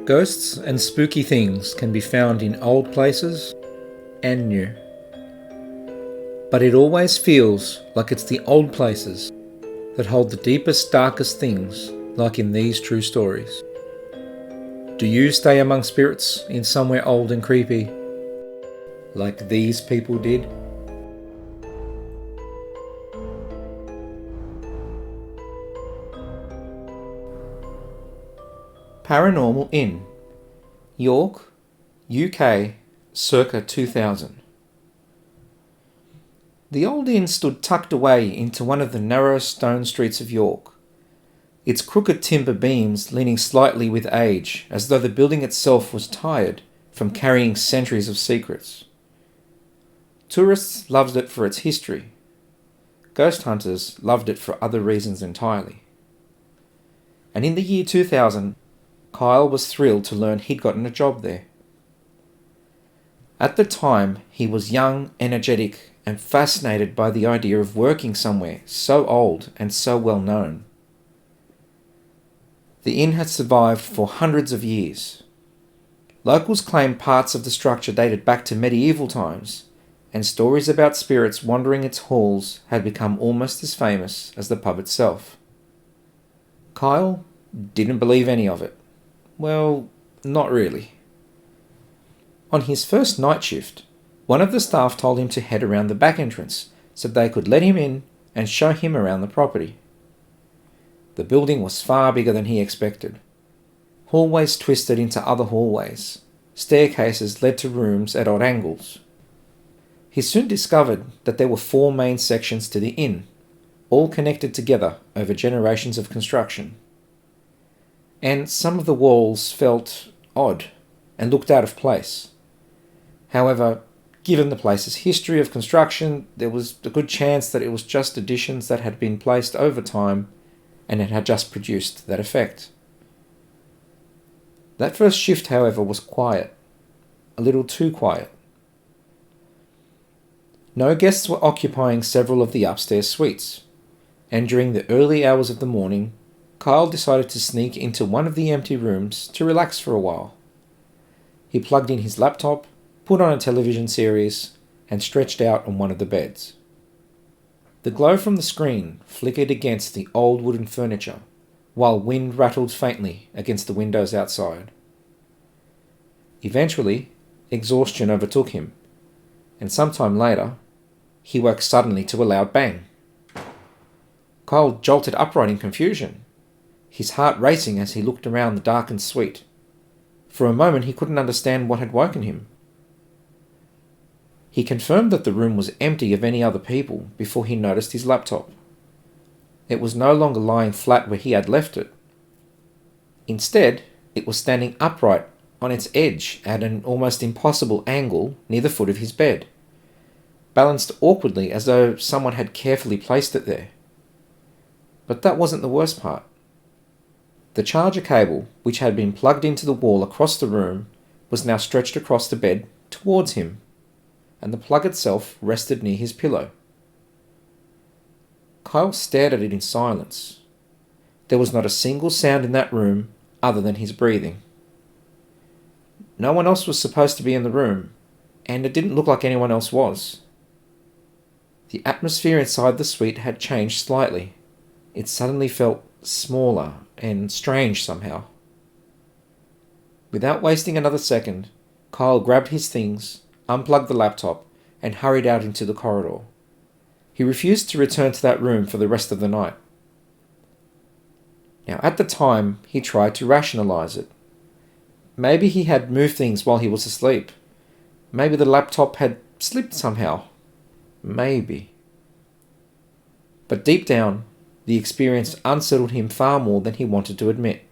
Ghosts and spooky things can be found in old places and new. But it always feels like it's the old places that hold the deepest, darkest things, like in these true stories. Do you stay among spirits in somewhere old and creepy, like these people did? Paranormal Inn, York, UK, circa 2000. The old inn stood tucked away into one of the narrow stone streets of York, its crooked timber beams leaning slightly with age, as though the building itself was tired from carrying centuries of secrets. Tourists loved it for its history. Ghost hunters loved it for other reasons entirely. And in the year 2000, Kyle was thrilled to learn he'd gotten a job there. At the time, he was young, energetic, and fascinated by the idea of working somewhere so old and so well known. The inn had survived for hundreds of years. Locals claimed parts of the structure dated back to medieval times, and stories about spirits wandering its halls had become almost as famous as the pub itself. Kyle didn't believe any of it. Well, not really. On his first night shift, one of the staff told him to head around the back entrance so they could let him in and show him around the property. The building was far bigger than he expected. Hallways twisted into other hallways. Staircases led to rooms at odd angles. He soon discovered that there were 4 main sections to the inn, all connected together over generations of construction. And some of the walls felt odd and looked out of place. However, given the place's history of construction, there was a good chance that it was just additions that had been placed over time and it had just produced that effect. That first shift, however, was quiet. A little too quiet. No guests were occupying several of the upstairs suites, and during the early hours of the morning, Kyle decided to sneak into one of the empty rooms to relax for a while. He plugged in his laptop, put on a television series, and stretched out on one of the beds. The glow from the screen flickered against the old wooden furniture, while wind rattled faintly against the windows outside. Eventually, exhaustion overtook him, and sometime later, he woke suddenly to a loud bang. Kyle jolted upright in confusion, his heart racing as he looked around the darkened suite. For a moment he couldn't understand what had woken him. He confirmed that the room was empty of any other people before he noticed his laptop. It was no longer lying flat where he had left it. Instead, it was standing upright on its edge at an almost impossible angle near the foot of his bed, balanced awkwardly as though someone had carefully placed it there. But that wasn't the worst part. The charger cable, which had been plugged into the wall across the room, was now stretched across the bed towards him, and the plug itself rested near his pillow. Kyle stared at it in silence. There was not a single sound in that room other than his breathing. No one else was supposed to be in the room, and it didn't look like anyone else was. The atmosphere inside the suite had changed slightly. It suddenly felt smaller and strange somehow. Without wasting another second, Kyle grabbed his things, unplugged the laptop, and hurried out into the corridor. He refused to return to that room for the rest of the night. Now, at the time, he tried to rationalize it. Maybe he had moved things while he was asleep. Maybe the laptop had slipped somehow. Maybe. But deep down, the experience unsettled him far more than he wanted to admit.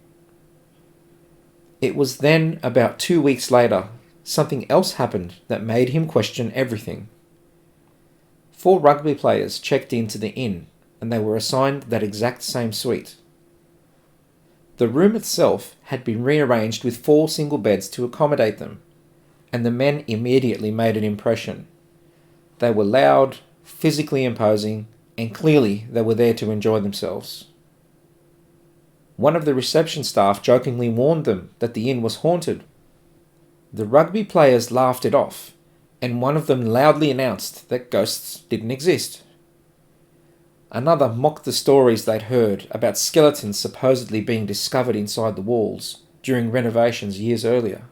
It was then, about 2 weeks later, something else happened that made him question everything. 4 rugby players checked into the inn, and they were assigned that exact same suite. The room itself had been rearranged with 4 single beds to accommodate them, and the men immediately made an impression. They were loud, physically imposing, and clearly they were there to enjoy themselves. One of the reception staff jokingly warned them that the inn was haunted. The rugby players laughed it off, and one of them loudly announced that ghosts didn't exist. Another mocked the stories they'd heard about skeletons supposedly being discovered inside the walls during renovations years earlier.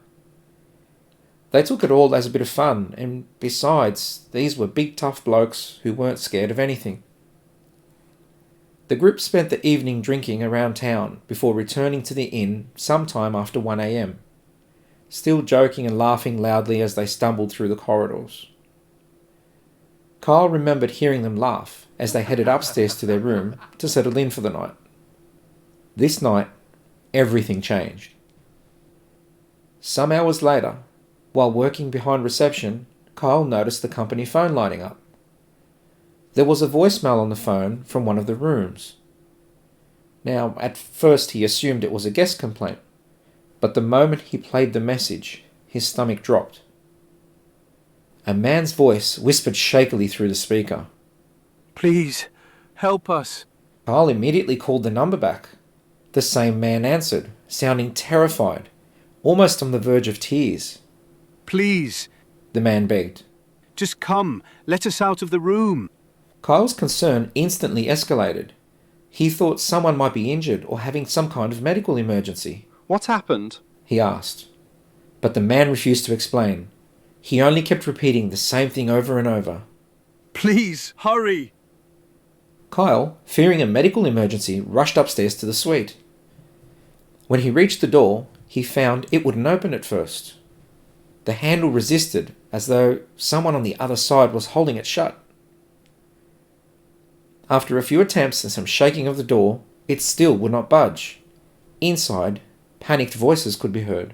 They took it all as a bit of fun, and besides, these were big tough blokes who weren't scared of anything. The group spent the evening drinking around town before returning to the inn sometime after 1 a.m, still joking and laughing loudly as they stumbled through the corridors. Kyle remembered hearing them laugh as they headed upstairs to their room to settle in for the night. This night, everything changed. Some hours later, while working behind reception, Kyle noticed the company phone lighting up. There was a voicemail on the phone from one of the rooms. Now, at first he assumed it was a guest complaint, but the moment he played the message, his stomach dropped. A man's voice whispered shakily through the speaker. "Please, help us." Kyle immediately called the number back. The same man answered, sounding terrified, almost on the verge of tears. "Please," the man begged. "just come, let us out of the room." Kyle's concern instantly escalated. He thought someone might be injured or having some kind of medical emergency. "What happened?" he asked. But the man refused to explain. He only kept repeating the same thing over and over. "Please, hurry." Kyle, fearing a medical emergency, rushed upstairs to the suite. When he reached the door, he found it wouldn't open at first. The handle resisted, as though someone on the other side was holding it shut. After a few attempts and some shaking of the door, it still would not budge. Inside, panicked voices could be heard.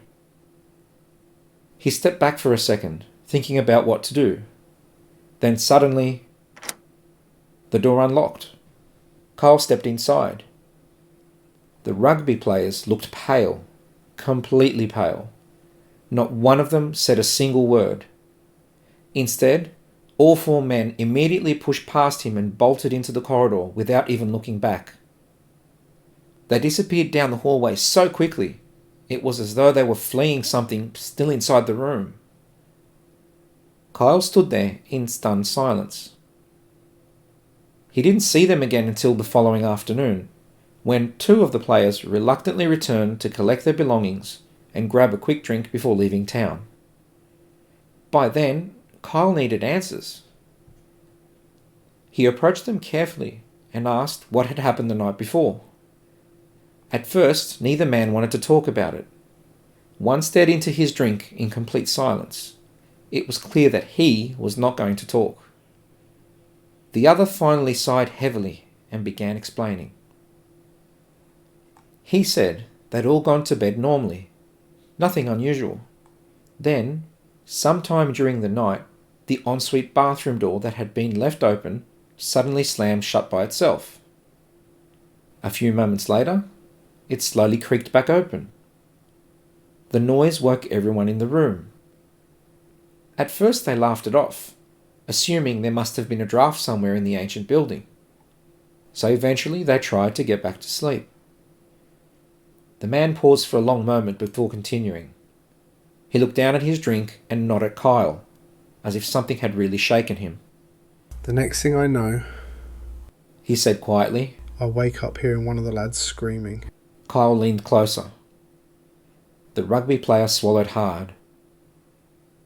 He stepped back for a second, thinking about what to do. Then suddenly, the door unlocked. Kyle stepped inside. The rugby players looked pale, completely pale. Not one of them said a single word. Instead, all four men immediately pushed past him and bolted into the corridor without even looking back. They disappeared down the hallway so quickly, it was as though they were fleeing something still inside the room. Kyle stood there in stunned silence. He didn't see them again until the following afternoon, when two of the players reluctantly returned to collect their belongings and grab a quick drink before leaving town. By then, Kyle needed answers. He approached them carefully and asked what had happened the night before. At first, neither man wanted to talk about it. One stared into his drink in complete silence. It was clear that he was not going to talk. The other finally sighed heavily and began explaining. He said they'd all gone to bed normally, nothing unusual. Then, sometime during the night, the ensuite bathroom door that had been left open suddenly slammed shut by itself. A few moments later, it slowly creaked back open. The noise woke everyone in the room. At first they laughed it off, assuming there must have been a draft somewhere in the ancient building. So eventually they tried to get back to sleep. The man paused for a long moment before continuing. He looked down at his drink and nodded at Kyle, as if something had really shaken him. "The next thing I know," he said quietly, "I wake up hearing one of the lads screaming." Kyle leaned closer. The rugby player swallowed hard.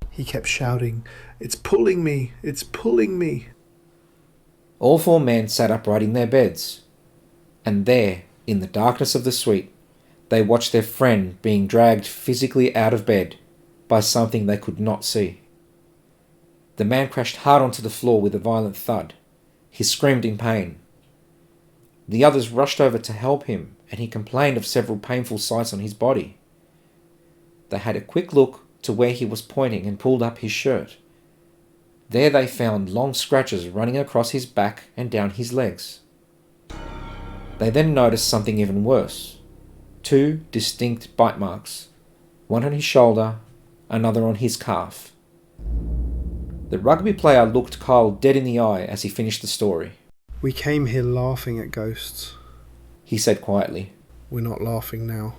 He kept shouting, "It's pulling me! It's pulling me!" All four men sat upright in their beds, and there, in the darkness of the suite, they watched their friend being dragged physically out of bed by something they could not see. The man crashed hard onto the floor with a violent thud. He screamed in pain. The others rushed over to help him, and he complained of several painful sights on his body. They had a quick look to where he was pointing and pulled up his shirt. There they found long scratches running across his back and down his legs. They then noticed something even worse. 2 distinct bite marks, one on his shoulder, another on his calf. The rugby player looked Kyle dead in the eye as he finished the story. "We came here laughing at ghosts. He said quietly. We're not laughing now.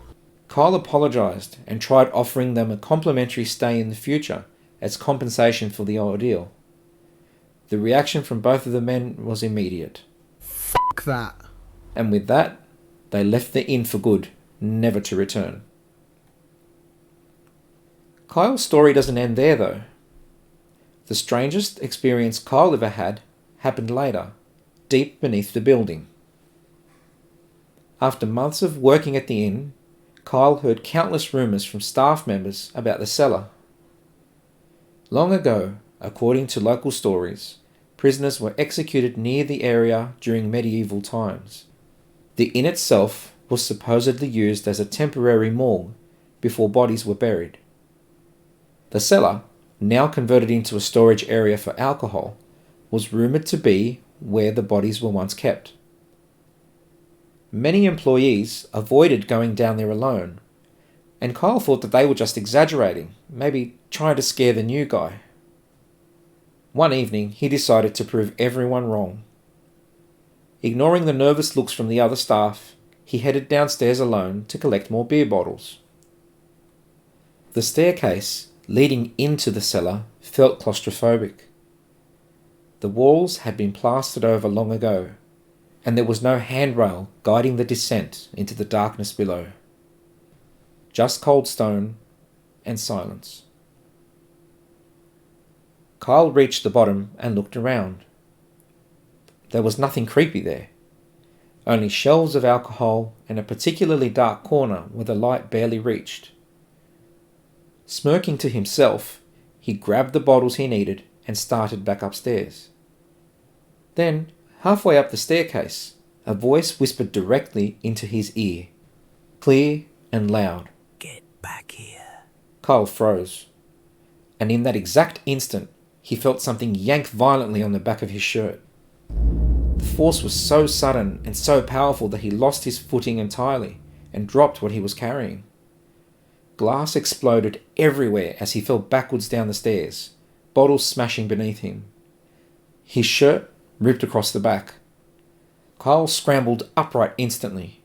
Kyle apologised and tried offering them a complimentary stay in the future as compensation for the ordeal. The reaction from both of the men was immediate. Fuck that. And with that, they left the inn for good, never to return. Kyle's story doesn't end there though. The strangest experience Kyle ever had happened later, deep beneath the building. After months of working at the inn, Kyle heard countless rumours from staff members about the cellar. Long ago, according to local stories, prisoners were executed near the area during medieval times. The inn itself was supposedly used as a temporary morgue before bodies were buried. The cellar, now converted into a storage area for alcohol, was rumoured to be where the bodies were once kept. Many employees avoided going down there alone, and Kyle thought that they were just exaggerating, maybe trying to scare the new guy. One evening, he decided to prove everyone wrong. Ignoring the nervous looks from the other staff, he headed downstairs alone to collect more beer bottles. The staircase leading into the cellar felt claustrophobic. The walls had been plastered over long ago, and there was no handrail guiding the descent into the darkness below. Just cold stone and silence. Kyle reached the bottom and looked around. There was nothing creepy there, only shelves of alcohol and a particularly dark corner where the light barely reached. Smirking to himself, he grabbed the bottles he needed and started back upstairs. Then, halfway up the staircase, a voice whispered directly into his ear, clear and loud. Get back here. Kyle froze, and in that exact instant, he felt something yank violently on the back of his shirt. The force was so sudden and so powerful that he lost his footing entirely and dropped what he was carrying. Glass exploded everywhere as he fell backwards down the stairs, bottles smashing beneath him. His shirt ripped across the back. Kyle scrambled upright instantly,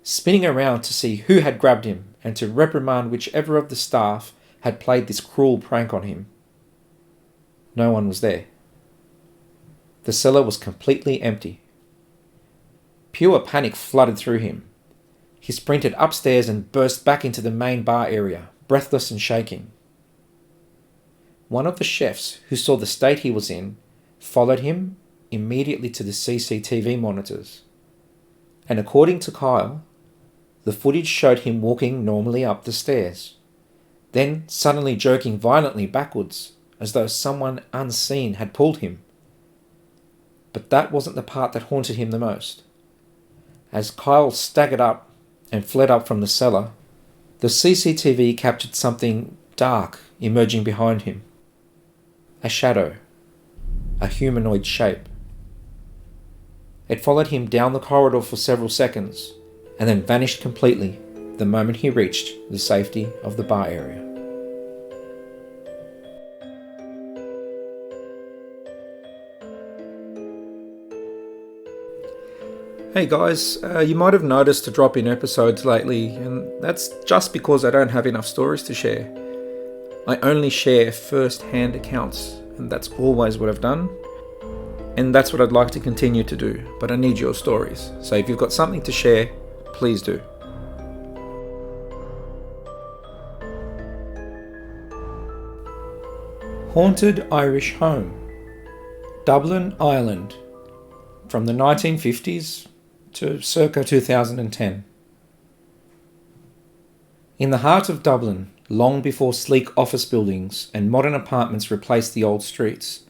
spinning around to see who had grabbed him and to reprimand whichever of the staff had played this cruel prank on him. No one was there. The cellar was completely empty. Pure panic flooded through him. He sprinted upstairs and burst back into the main bar area, breathless and shaking. One of the chefs, who saw the state he was in, followed him immediately to the CCTV monitors. And according to Kyle, the footage showed him walking normally up the stairs, then suddenly jerking violently backwards, as though someone unseen had pulled him. But that wasn't the part that haunted him the most. As Kyle staggered up and fled up from the cellar, the CCTV captured something dark emerging behind him. A shadow. A humanoid shape. It followed him down the corridor for several seconds, and then vanished completely the moment he reached the safety of the bar area. Hey guys, you might have noticed a drop in episodes lately, and that's just because I don't have enough stories to share. I only share first-hand accounts, and that's always what I've done. And that's what I'd like to continue to do, but I need your stories. So if you've got something to share, please do. Haunted Irish Home, Dublin, Ireland, from the 1950s to circa 2010. In the heart of Dublin, long before sleek office buildings and modern apartments replaced the old streets,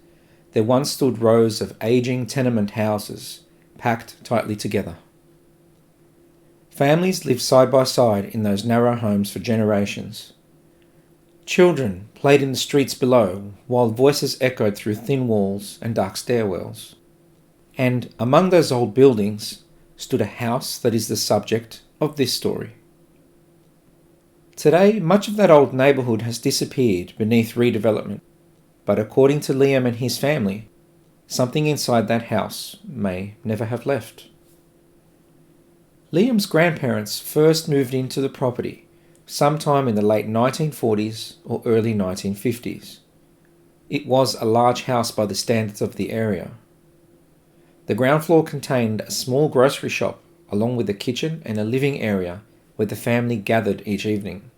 there once stood rows of ageing tenement houses, packed tightly together. Families lived side by side in those narrow homes for generations. Children played in the streets below, while voices echoed through thin walls and dark stairwells. And among those old buildings stood a house that is the subject of this story. Today, much of that old neighbourhood has disappeared beneath redevelopment, but according to Liam and his family, something inside that house may never have left. Liam's grandparents first moved into the property sometime in the late 1940s or early 1950s. It was a large house by the standards of the area. The ground floor contained a small grocery shop along with a kitchen and a living area where the family gathered each evening.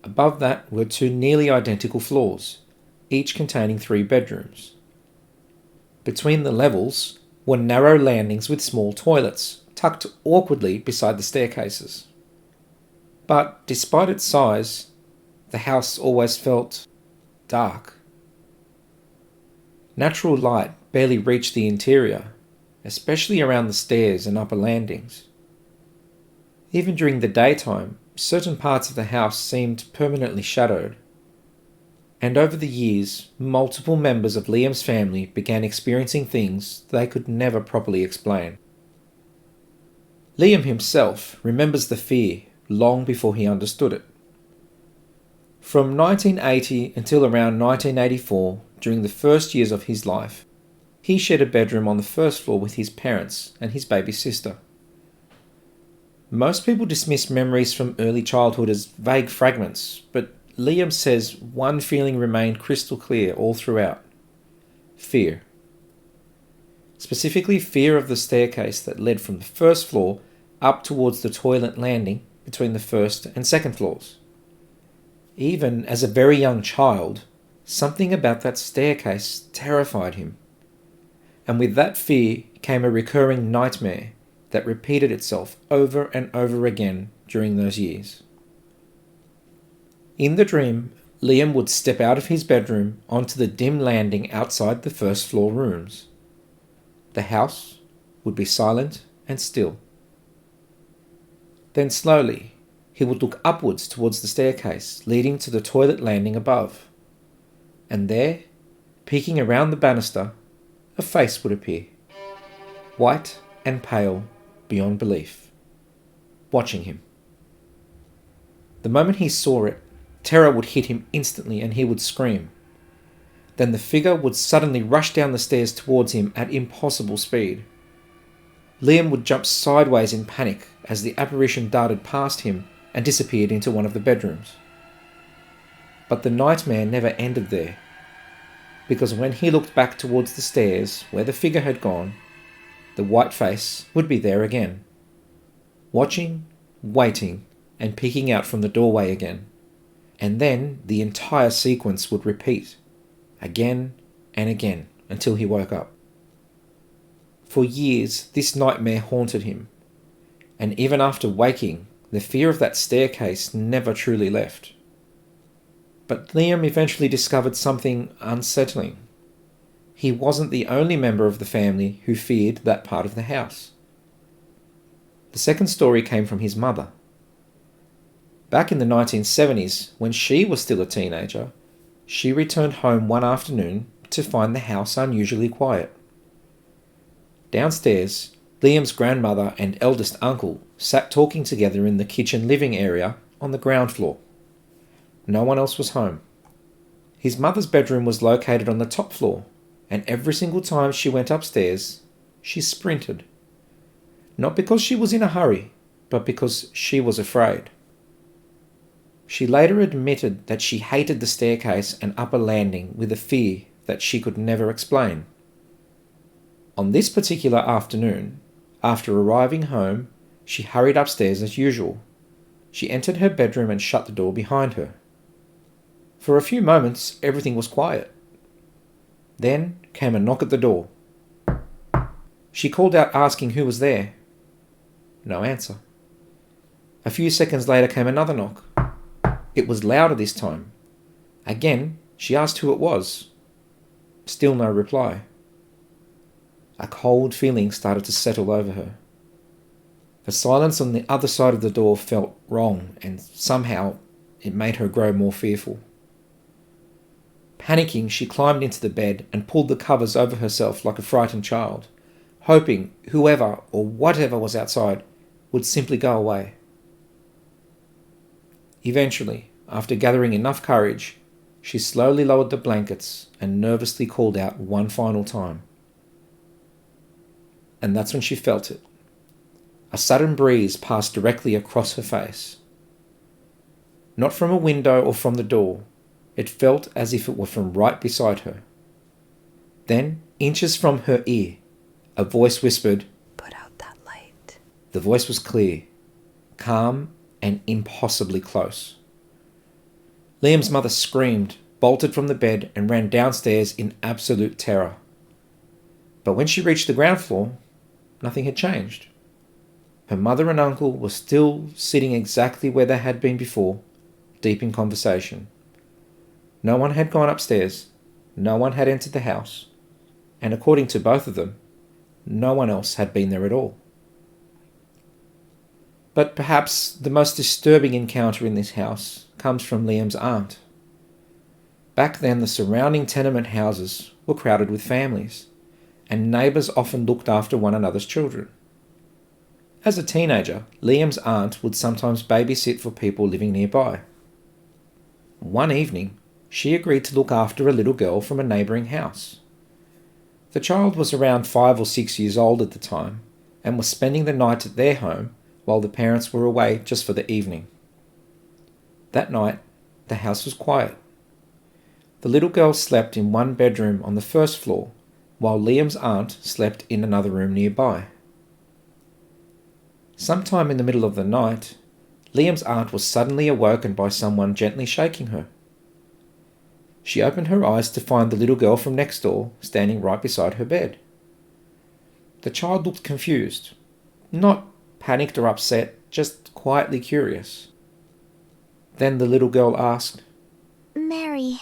Above that were two nearly identical floors, each containing 3 bedrooms. Between the levels were narrow landings with small toilets, tucked awkwardly beside the staircases. But despite its size, the house always felt dark. Natural light barely reached the interior, especially around the stairs and upper landings. Even during the daytime, certain parts of the house seemed permanently shadowed. And over the years, multiple members of Liam's family began experiencing things they could never properly explain. Liam himself remembers the fear long before he understood it. From 1980 until around 1984, during the first years of his life, he shared a bedroom on the first floor with his parents and his baby sister. Most people dismiss memories from early childhood as vague fragments, but Liam says one feeling remained crystal clear all throughout: fear. Specifically, fear of the staircase that led from the first floor up towards the toilet landing between the first and second floors. Even as a very young child, something about that staircase terrified him. And with that fear came a recurring nightmare that repeated itself over and over again during those years. In the dream, Liam would step out of his bedroom onto the dim landing outside the first floor rooms. The house would be silent and still. Then slowly, he would look upwards towards the staircase leading to the toilet landing above. And there, peeking around the banister, a face would appear, white and pale beyond belief, watching him. The moment he saw it, terror would hit him instantly and he would scream. Then the figure would suddenly rush down the stairs towards him at impossible speed. Liam would jump sideways in panic as the apparition darted past him and disappeared into one of the bedrooms. But the nightmare never ended there, because when he looked back towards the stairs where the figure had gone, the white face would be there again, watching, waiting, and peeking out from the doorway again. And then the entire sequence would repeat, again and again, until he woke up. For years, this nightmare haunted him, and even after waking, the fear of that staircase never truly left. But Liam eventually discovered something unsettling. He wasn't the only member of the family who feared that part of the house. The second story came from his mother. Back in the 1970s, when she was still a teenager, she returned home one afternoon to find the house unusually quiet. Downstairs, Liam's grandmother and eldest uncle sat talking together in the kitchen living area on the ground floor. No one else was home. His mother's bedroom was located on the top floor, and every single time she went upstairs, she sprinted. Not because she was in a hurry, but because she was afraid. She later admitted that she hated the staircase and upper landing with a fear that she could never explain. On this particular afternoon, after arriving home, she hurried upstairs as usual. She entered her bedroom and shut the door behind her. For a few moments, everything was quiet. Then came a knock at the door. She called out asking who was there. No answer. A few seconds later came another knock. It was louder this time. Again, she asked who it was. Still no reply. A cold feeling started to settle over her. The silence on the other side of the door felt wrong, and somehow it made her grow more fearful. Panicking, she climbed into the bed and pulled the covers over herself like a frightened child, hoping whoever or whatever was outside would simply go away. Eventually, after gathering enough courage, she slowly lowered the blankets and nervously called out one final time. And that's when she felt it. A sudden breeze passed directly across her face. Not from a window or from the door. It felt as if it were from right beside her. Then, inches from her ear, a voice whispered, "Put out that light." The voice was clear, calm, and impossibly close. Liam's mother screamed, bolted from the bed, and ran downstairs in absolute terror. But when she reached the ground floor, nothing had changed. Her mother and uncle were still sitting exactly where they had been before, deep in conversation. No one had gone upstairs, no one had entered the house, and according to both of them, no one else had been there at all. But perhaps the most disturbing encounter in this house comes from Liam's aunt. Back then, the surrounding tenement houses were crowded with families, and neighbours often looked after one another's children. As a teenager, Liam's aunt would sometimes babysit for people living nearby. One evening, she agreed to look after a little girl from a neighbouring house. The child was around 5 or 6 years old at the time and was spending the night at their home while the parents were away just for the evening. That night, the house was quiet. The little girl slept in one bedroom on the first floor, while Liam's aunt slept in another room nearby. Sometime in the middle of the night, Liam's aunt was suddenly awoken by someone gently shaking her. She opened her eyes to find the little girl from next door standing right beside her bed. The child looked confused, not panicked or upset, just quietly curious. Then the little girl asked, "Mary,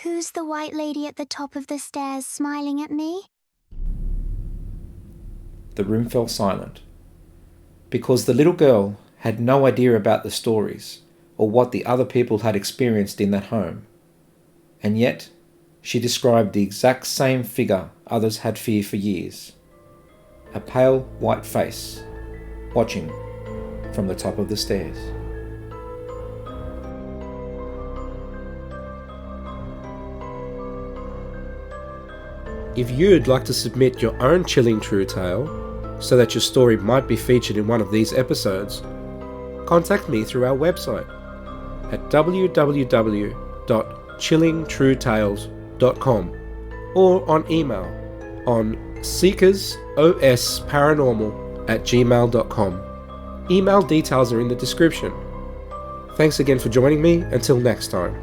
who's the white lady at the top of the stairs smiling at me?" The room fell silent, because the little girl had no idea about the stories or what the other people had experienced in that home. And yet, she described the exact same figure others had feared for years. A pale white face, watching from the top of the stairs. If you'd like to submit your own chilling true tale, so that your story might be featured in one of these episodes, contact me through our website at www.chillingtruetales.com or on email on seekersosparanormal@gmail.com. Email details are in the description. Thanks again for joining me. Until next time.